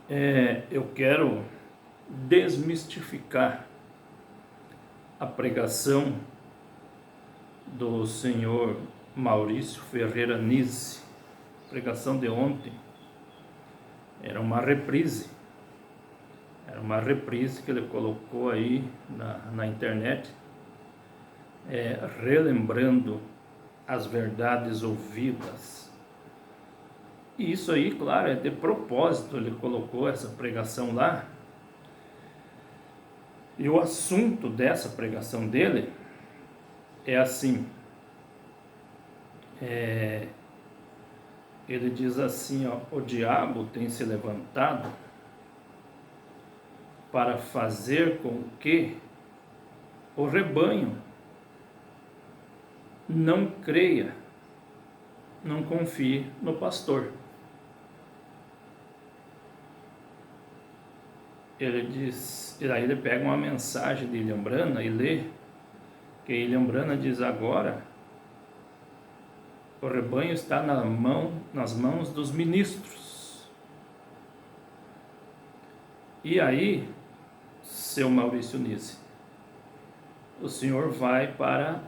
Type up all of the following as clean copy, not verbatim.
Eu quero desmistificar a pregação do senhor Maurício Ferreira Nise. A pregação de ontem era uma reprise. Era uma reprise que ele colocou aí na internet, relembrando as verdades ouvidas. E isso aí, claro, é de propósito, ele colocou essa pregação lá. E o assunto dessa pregação dele é assim. Ele diz assim, ó: o diabo tem se levantado para fazer com que o rebanho não creia, não confie no pastor. Ele diz, e aí ele pega uma mensagem de William Branham e lê, que William Branham diz: agora o rebanho está nas mãos dos ministros. E aí, seu Maurício Nise, o senhor vai para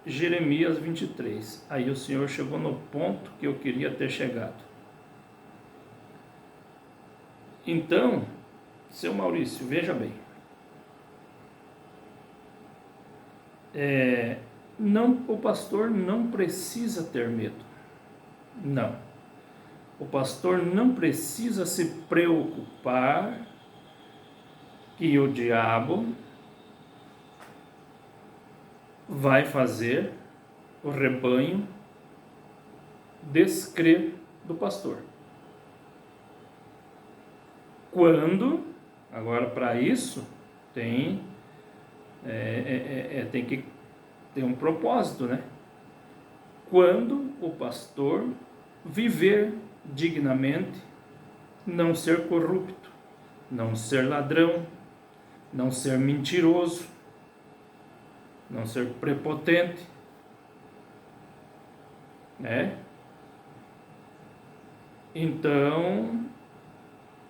Jeremias 23. Aí o senhor chegou no ponto que eu queria ter chegado. Então, seu Maurício, veja bem. O pastor não precisa ter medo. Não. O pastor não precisa se preocupar que o diabo vai fazer o rebanho descrer do pastor. Quando, agora para isso, tem que ter um propósito, né? Quando o pastor viver dignamente, não ser corrupto, não ser ladrão, não ser mentiroso, não ser prepotente, né? Então,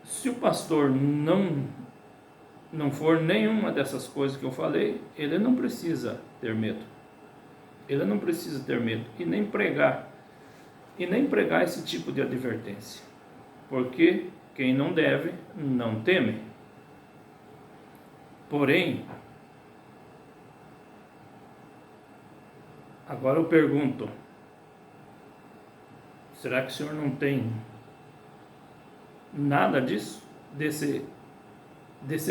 se o pastor não for nenhuma dessas coisas que eu falei, ele não precisa ter medo. Ele não precisa ter medo e nem pregar esse tipo de advertência, porque quem não deve não teme. Porém, agora eu pergunto: será que o senhor não tem nada disso, desse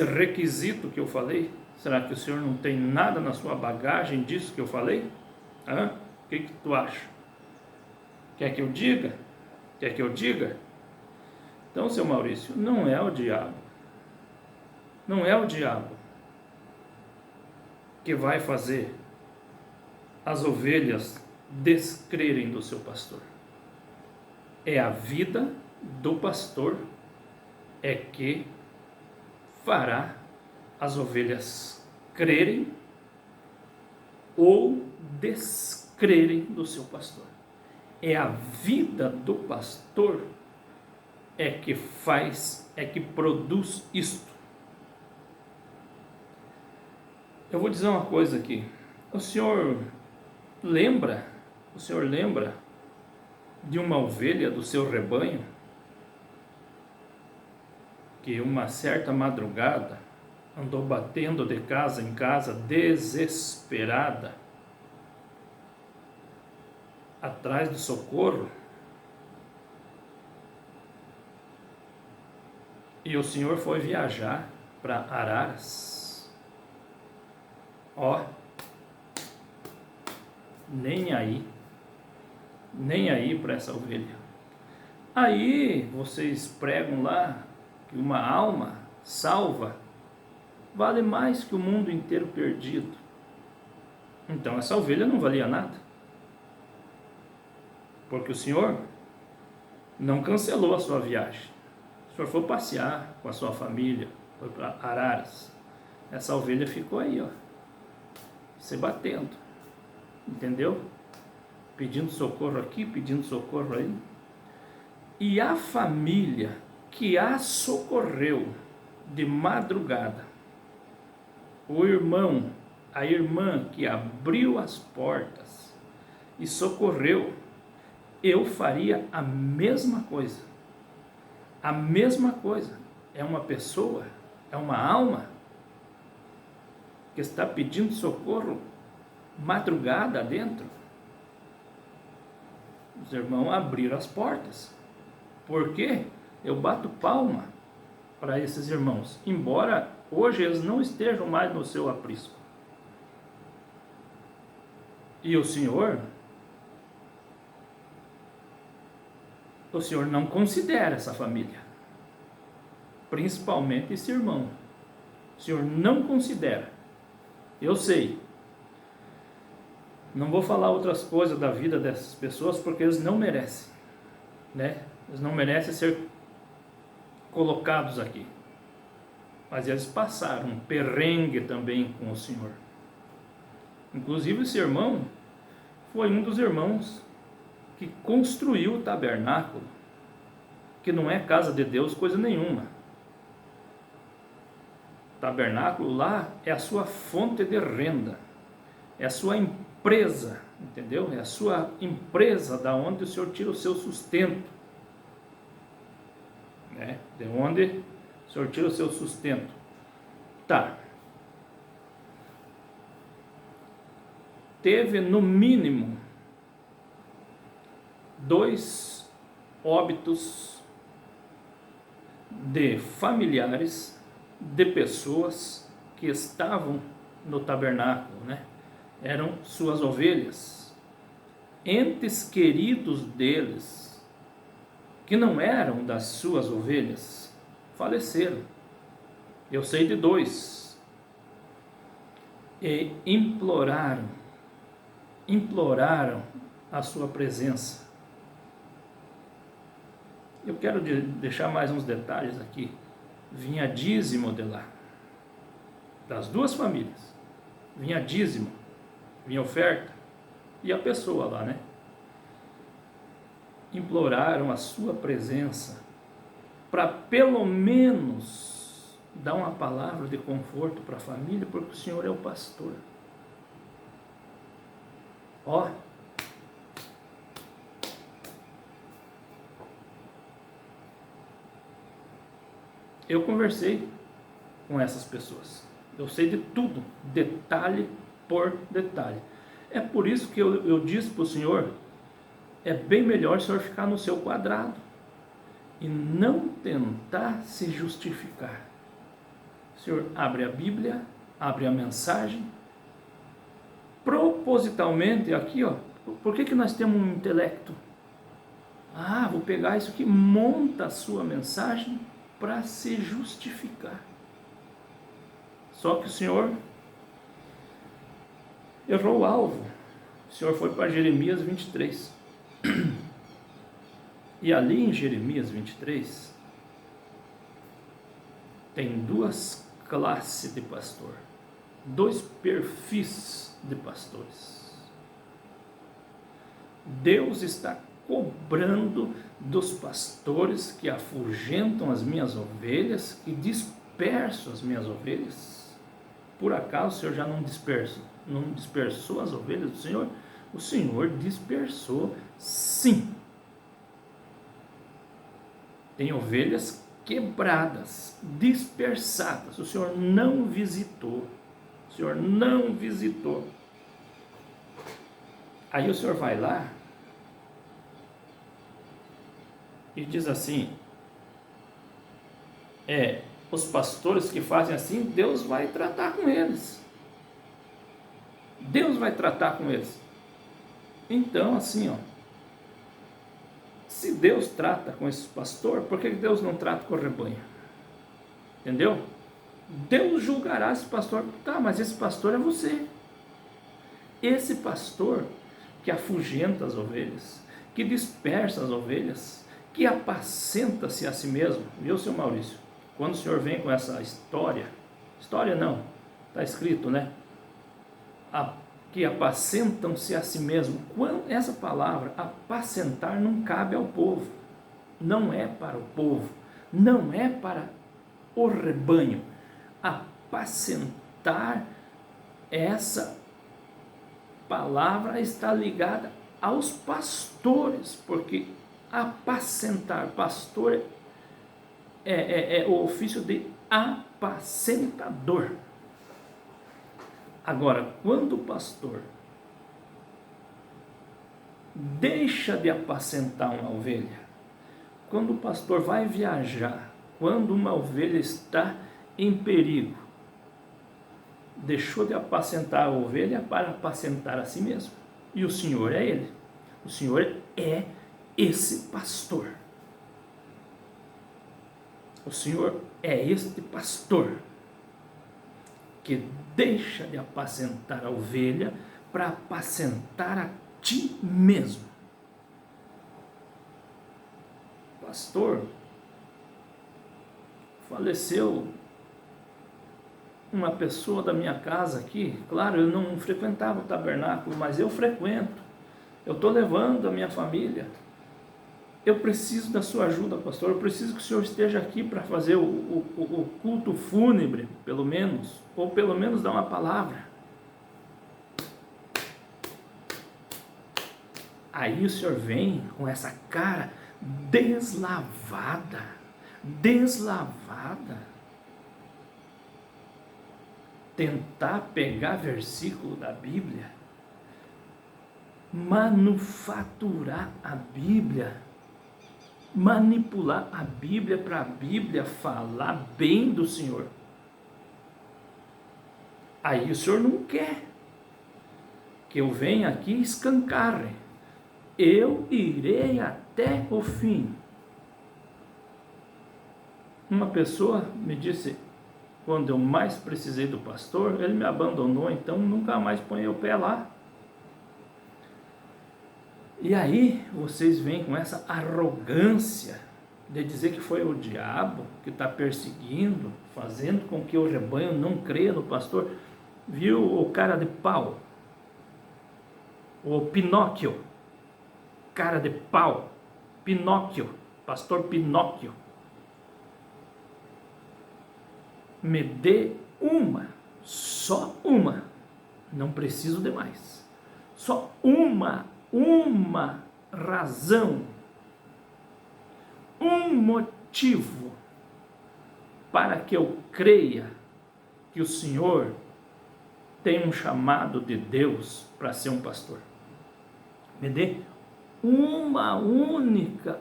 requisito que eu falei? Será que o senhor não tem nada na sua bagagem disso que eu falei? O que tu acha? Quer que eu diga? Quer que eu diga? Então, seu Maurício, não é o diabo. Não é o diabo que vai fazer as ovelhas descrerem do seu pastor. É a vida do pastor que fará as ovelhas crerem ou descrerem do seu pastor. É a vida do pastor que faz, que produz isto. Eu vou dizer uma coisa aqui. O senhor lembra de uma ovelha do seu rebanho que uma certa madrugada andou batendo de casa em casa, desesperada, atrás do socorro? E o senhor foi viajar para Araras. Nem aí para essa ovelha. Aí vocês pregam lá que uma alma salva vale mais que o mundo inteiro perdido. Então essa ovelha não valia nada, porque o senhor não cancelou a sua viagem. O senhor foi passear com a sua família, foi para Araras. Essa ovelha ficou aí, se batendo, entendeu? Pedindo socorro aqui, pedindo socorro aí. e a família que a socorreu de madrugada, o irmão, a irmã que abriu as portas e socorreu, eu faria a mesma coisa. A mesma coisa. É uma pessoa, é uma alma que está pedindo socorro madrugada dentro. Os irmãos abriram as portas. Por quê? Eu bato palma para esses irmãos, embora hoje eles não estejam mais no seu aprisco. E o Senhor não considera essa família, principalmente esse irmão. O Senhor não considera. Eu sei. Não vou falar outras coisas da vida dessas pessoas porque eles não merecem, né? Eles não merecem ser colocados aqui. Mas eles passaram um perrengue também com o Senhor. Inclusive esse irmão foi um dos irmãos que construiu o tabernáculo, que não é casa de Deus coisa nenhuma. O tabernáculo lá é a sua fonte de renda, é a sua empresa, entendeu? É a sua empresa da onde o Senhor tira o seu sustento, né? De onde o Senhor tira o seu sustento. Tá. Teve no mínimo 2 óbitos de familiares de pessoas que estavam no tabernáculo, né? Eram suas ovelhas, entes queridos deles, que não eram das suas ovelhas, faleceram. Eu sei de 2. E imploraram a sua presença. Eu quero deixar mais uns detalhes aqui. Vinha dízimo de lá, das 2 famílias. Vinha dízimo, vinha oferta, e a pessoa lá, né? Imploraram a sua presença para pelo menos dar uma palavra de conforto para a família, porque o Senhor é o pastor. Ó, eu conversei com essas pessoas. Eu sei de tudo, detalhe por detalhe. É por isso que eu disse para o Senhor, é bem melhor o Senhor ficar no seu quadrado e não tentar se justificar. O Senhor abre a Bíblia, abre a mensagem, propositalmente aqui, ó. Por que nós temos um intelecto? Ah, vou pegar isso aqui, monta a sua mensagem para se justificar. Só que o Senhor errou o alvo. O Senhor foi para Jeremias 23. E ali em Jeremias 23 tem 2 classes de pastor, 2 perfis de pastores. Deus está cobrando dos pastores que afugentam as minhas ovelhas, que dispersam as minhas ovelhas. Por acaso o Senhor já não dispersou as ovelhas do Senhor? O Senhor dispersou, sim. Tem ovelhas quebradas, dispersadas. O Senhor não visitou. O Senhor não visitou. Aí o Senhor vai lá e diz assim, os pastores que fazem assim, Deus vai tratar com eles. Deus vai tratar com eles. Então, assim, ó, se Deus trata com esse pastor, por que Deus não trata com o rebanho? Entendeu? Deus julgará esse pastor. Tá, mas esse pastor é você. Esse pastor que afugenta as ovelhas, que dispersa as ovelhas, que apacenta-se a si mesmo. Viu, seu Maurício? Quando o Senhor vem com essa história não, está escrito, né? Que apacentam-se a si mesmo. Essa palavra, apacentar, não cabe ao povo. não é para o povo, não é para o rebanho. Apacentar, essa palavra está ligada aos pastores, porque apacentar, pastor é o ofício de apacentador. Agora, quando o pastor deixa de apacentar uma ovelha, quando o pastor vai viajar, quando uma ovelha está em perigo, deixou de apacentar a ovelha para apacentar a si mesmo. E o Senhor é ele. O Senhor é esse pastor. O Senhor é este pastor que deixa de apacentar a ovelha para apacentar a ti mesmo. Pastor, faleceu uma pessoa da minha casa aqui. Claro, eu não frequentava o tabernáculo, mas eu frequento. Eu estou levando a minha família. Eu preciso da sua ajuda, pastor. Eu preciso que o senhor esteja aqui para fazer o culto fúnebre, pelo menos. Ou pelo menos dar uma palavra. Aí o senhor vem com essa cara deslavada. Tentar pegar versículo da Bíblia, manufaturar a Bíblia, manipular a Bíblia para a Bíblia falar bem do Senhor. Aí o Senhor não quer que eu venha aqui e escancare. Eu irei até o fim. Uma pessoa me disse, quando eu mais precisei do pastor, ele me abandonou, então nunca mais ponhei o pé lá. E aí vocês vêm com essa arrogância de dizer que foi o diabo que está perseguindo, fazendo com que o rebanho não creia no pastor. Viu o cara de pau? O Pinóquio. Cara de pau. Pinóquio. Pastor Pinóquio. Me dê uma, só uma, não preciso de mais, só uma razão, um motivo para que eu creia que o Senhor tem um chamado de Deus para ser um pastor. Me dê uma única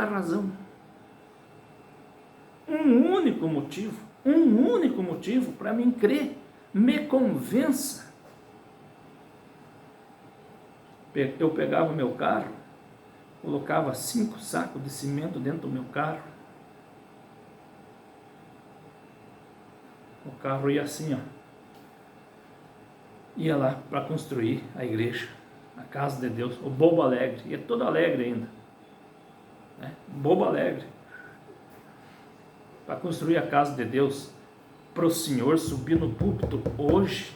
razão. Um único motivo para mim crer, me convença. Eu pegava o meu carro, colocava 5 sacos de cimento dentro do meu carro, o carro ia assim, ó, ia lá para construir a igreja, a casa de Deus, o bobo alegre, ia todo alegre ainda, né? Bobo alegre, para construir a casa de Deus, para o Senhor subir no púlpito hoje,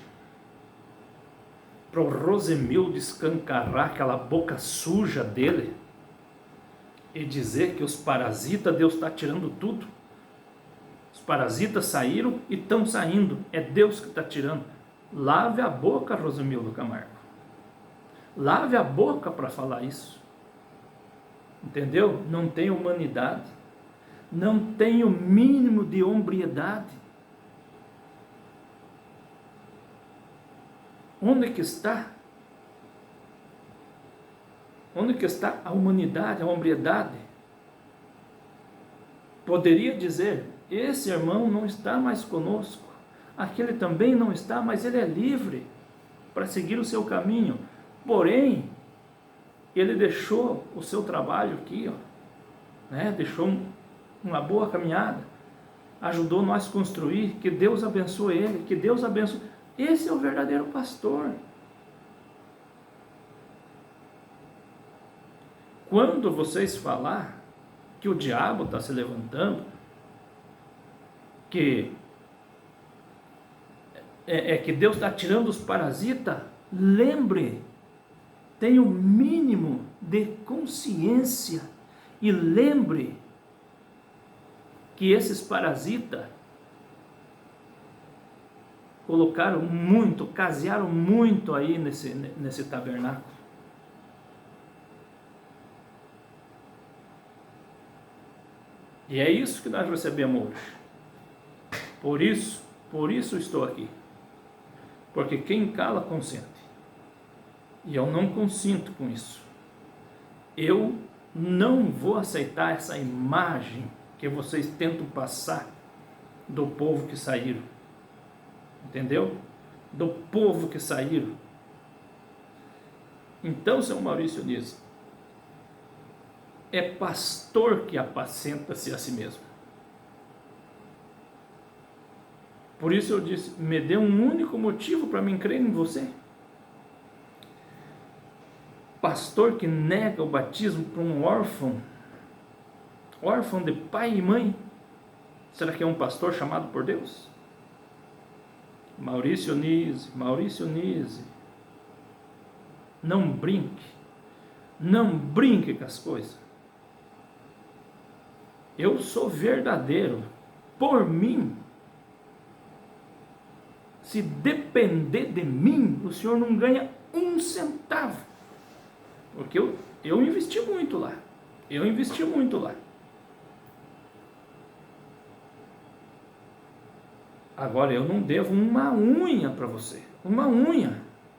para o Rosemildo escancarar aquela boca suja dele e dizer que os parasitas, Deus está tirando tudo. Os parasitas saíram e estão saindo, é Deus que está tirando. Lave a boca, Rosemildo Camargo. Lave a boca para falar isso. Entendeu? Não tem humanidade. Não tem o mínimo de hombridade. Onde que está? Onde que está a humanidade, a hombridade? Poderia dizer, esse irmão não está mais conosco, aquele também não está, mas ele é livre para seguir o seu caminho. Porém, ele deixou o seu trabalho aqui, ó, né? Deixou uma boa caminhada, ajudou nós a construir, que Deus abençoe ele, que Deus abençoe. Esse é o verdadeiro pastor. Quando vocês falar que o diabo está se levantando, que que Deus está tirando os parasitas, lembre tenha o mínimo de consciência e lembre que esses parasitas colocaram muito, casearam muito aí nesse tabernáculo. E é isso que nós recebemos hoje. Por isso estou aqui. Porque quem cala consente. E eu não consinto com isso. Eu não vou aceitar essa imagem que vocês tentam passar do povo que saíram. Entendeu? Do povo que saíram. Então, seu Maurício Nise, é pastor que apacenta-se a si mesmo. Por isso eu disse, me dê um único motivo para mim crer em você. Pastor que nega o batismo para um órfão de pai e mãe, será que é um pastor chamado por Deus? Maurício Nise, não brinque com as coisas. Eu sou verdadeiro, por mim, se depender de mim, o senhor não ganha um centavo, porque eu investi muito lá, agora eu não devo uma unha para você,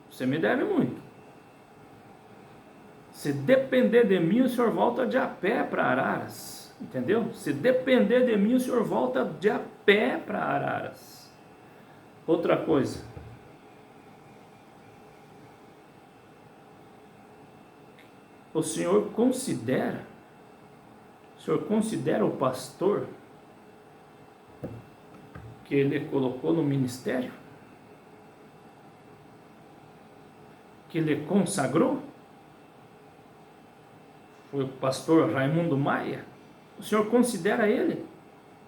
você me deve muito. Se depender de mim, o senhor volta de a pé para Araras, entendeu? Se depender de mim, o senhor volta de a pé para Araras. Outra coisa, o senhor considera o pastor que ele colocou no ministério, que ele consagrou? Foi o pastor Raimundo Maia. O senhor considera ele?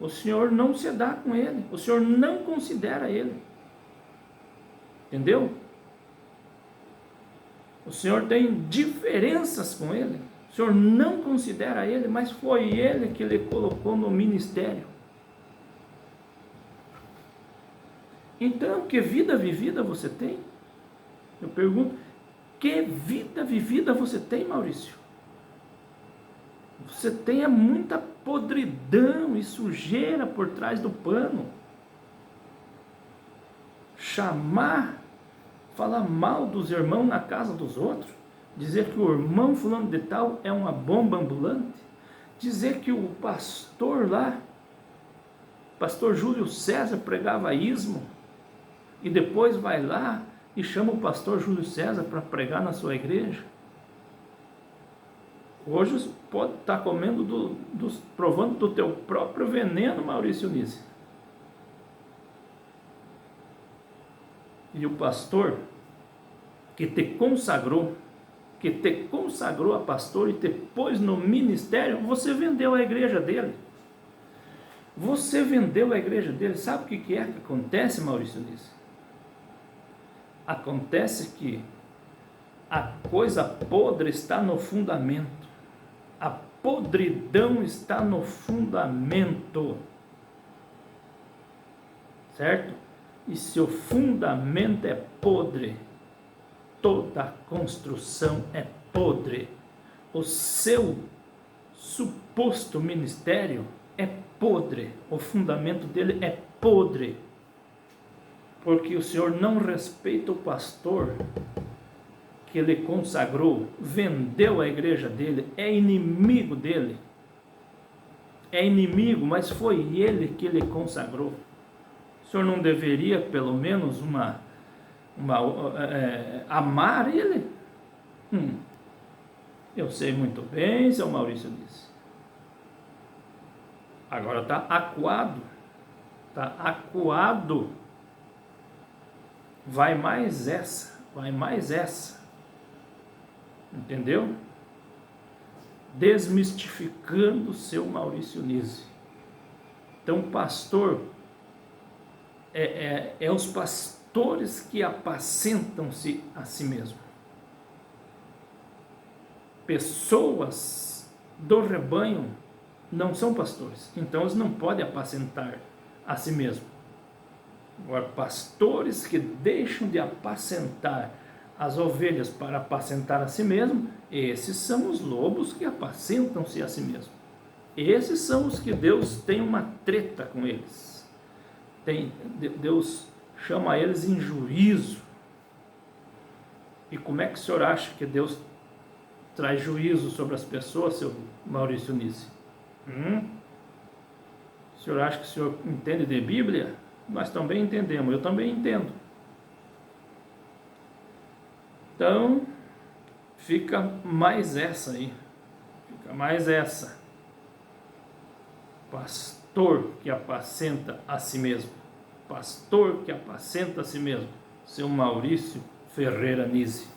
O senhor não se dá com ele, o senhor não considera ele, entendeu? O senhor tem diferenças com ele, o senhor não considera ele, mas foi ele que ele colocou no ministério. Então, que vida vivida você tem? Eu pergunto, que vida vivida você tem, Maurício? Você tem muita podridão e sujeira por trás do pano. Falar mal dos irmãos na casa dos outros, dizer que o irmão fulano de tal é uma bomba ambulante, dizer que o pastor lá, pastor Júlio César, pregava ismo, e depois vai lá e chama o pastor Júlio César para pregar na sua igreja. Hoje pode estar comendo provando do teu próprio veneno, Maurício Nise. E o pastor que te consagrou a pastor e te pôs no ministério, você vendeu a igreja dele. Sabe o que é que acontece, Maurício Nise? Acontece que a coisa podre está no fundamento. A podridão está no fundamento, certo? E se o fundamento é podre, toda a construção é podre. O seu suposto ministério é podre, o fundamento dele é podre, porque o senhor não respeita o pastor que ele consagrou, vendeu a igreja dele, é inimigo dele, mas foi ele que ele consagrou. O senhor não deveria pelo menos amar ele? Eu sei muito bem, seu Maurício disse. Agora está acuado, vai mais essa, entendeu? Desmistificando o seu Maurício Nise. Então, pastor, é os pastores que apacentam-se a si mesmo. pessoas do rebanho não são pastores, então eles não podem apacentar a si mesmos. Agora, pastores que deixam de apacentar as ovelhas para apacentar a si mesmo, esses são os lobos que apacentam-se a si mesmo. Esses são os que Deus tem uma treta com eles. Deus chama eles em juízo. E como é que o senhor acha que Deus traz juízo sobre as pessoas, seu Maurício Nisi? O senhor acha que o senhor entende de Bíblia? Nós também entendemos, eu também entendo. Então, fica mais essa aí. Fica mais essa. Pastor que apacenta a si mesmo. Pastor que apacenta a si mesmo. Seu Maurício Ferreira Nisi.